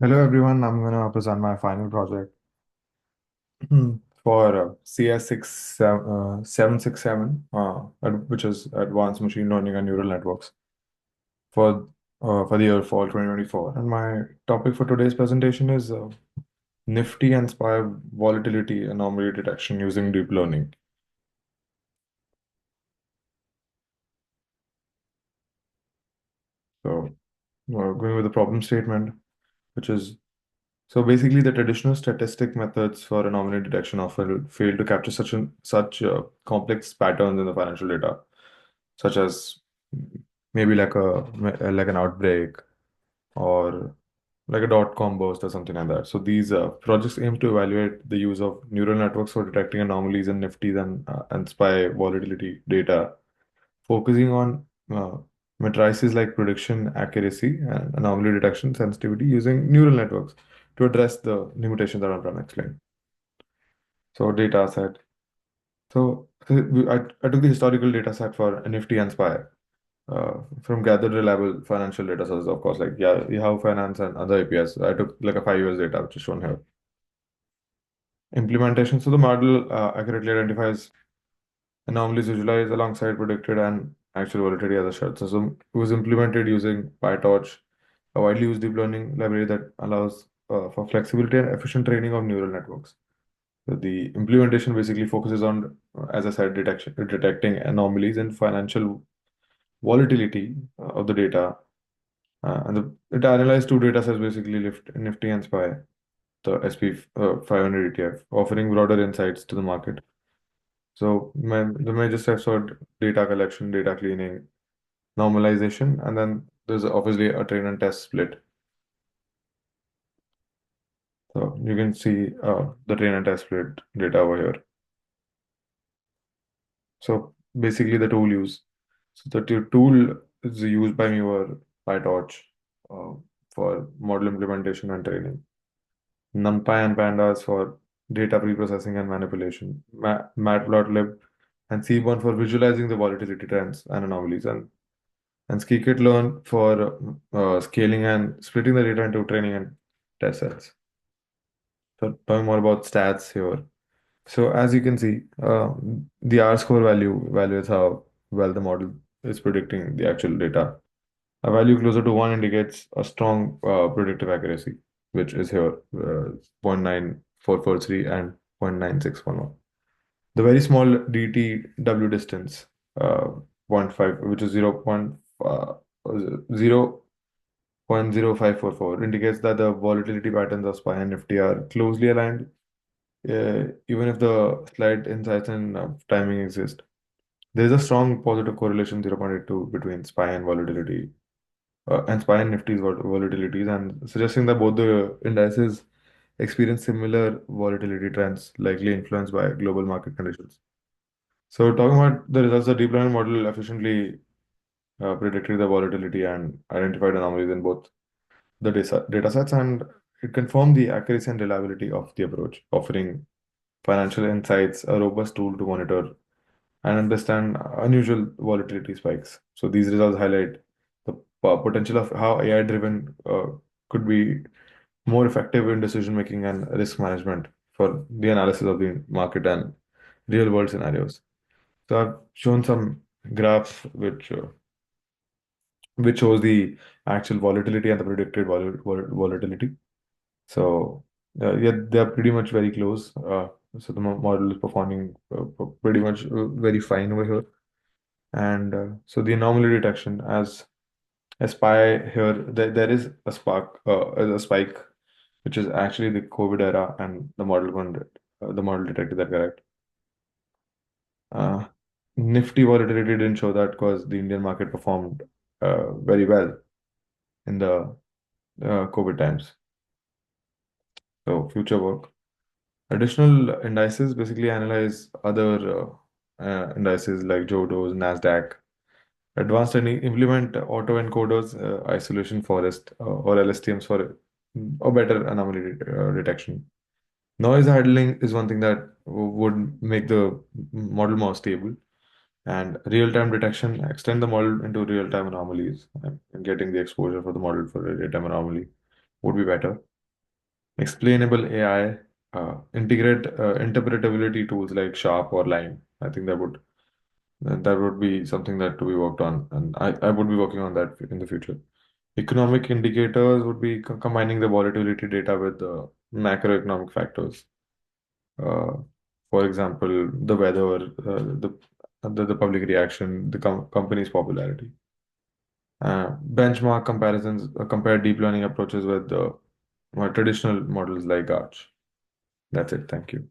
Hello everyone, I'm gonna present my final project for CS6767, which is Advanced Machine Learning and Neural Networks for for the year fall 2024. And my topic for today's presentation is Nifty and SPY volatility anomaly detection using deep learning. So going with the problem statement, which is so basically the traditional statistic methods for anomaly detection often fail to capture such complex patterns in the financial data, such as maybe like an outbreak or like a dot-com burst or something like that. So these projects aim to evaluate the use of neural networks for detecting anomalies in Nifty and SPY volatility data, focusing on matrices like prediction accuracy and anomaly detection sensitivity using neural networks to address the limitations that I'm trying to explain. So data set. I took the historical data set for Nifty and SPY from gathered reliable financial data sources, of course, like Yahoo Finance and other APIs. I took like a 5 years data, which is shown here. Implementation. So the model accurately identifies anomalies visualized alongside predicted and actual volatility as a shard. So it was implemented using PyTorch, a widely used deep learning library that allows for flexibility and efficient training of neural networks. So the implementation basically focuses on, as I said, detecting anomalies in financial volatility of the data. It analyzed two data sets basically, Nifty and SPY, the SP 500 ETF, offering broader insights to the market. So the major steps are data collection, data cleaning, normalization, and then there's obviously a train and test split. So you can see the train and test split data over here. So basically the tool use. So the tool is used by me or PyTorch uh, for model implementation and training. NumPy and Pandas for data preprocessing and manipulation. Matplotlib and Seaborn for visualizing the volatility trends and anomalies. And scikit-learn for scaling and splitting the data into training and test sets. So talking more about stats here. So as you can see, the R-score value evaluates how well the model is predicting the actual data. A value closer to 1 indicates a strong predictive accuracy, which is here 0.9443 and 0.9611. The very small DTW distance, uh, zero point 0.5, which is 0.0544, indicates that the volatility patterns of SPY and Nifty are closely aligned, even if the slight insights and timing exist. There is a strong positive correlation 0.82 between SPY and volatility and SPY and Nifty's volatilities, and suggesting that both the indices experience similar volatility trends, likely influenced by global market conditions. So, talking about the results, the deep learning model efficiently predicted the volatility and identified anomalies in both the data sets, and it confirmed the accuracy and reliability of the approach, offering financial insights a robust tool to monitor and understand unusual volatility spikes. So these results highlight the potential of how AI-driven could be more effective in decision making and risk management for the analysis of the market and real-world scenarios. So I've shown some graphs which shows the actual volatility and the predicted volatility. So yeah, they are pretty much very close. So the model is performing pretty much very fine over here. And so the anomaly detection as a spy here, there is a spike, which is actually the COVID era, and the model detected that correct. Uh, Nifty volatility didn't show that because the Indian market performed very well in the COVID times. So future work. Additional indices basically analyze other indices like Jodo's, Nasdaq, advanced and implement autoencoders, isolation forest, or LSTMs for a better anomaly detection. Noise handling is one thing that would make the model more stable, and real-time detection extend the model into real-time anomalies, and getting the exposure for the model for a real-time anomaly would be better. Explainable AI, integrate interpretability tools like Sharp or Line. I think that would be something that we worked on, and I would be working on that in the future. Economic indicators would be combining the volatility data with the macroeconomic factors. Uh, for example, the weather, the public reaction, the company's popularity. Benchmark comparisons compare deep learning approaches with traditional models like Arch. That's it. Thank you.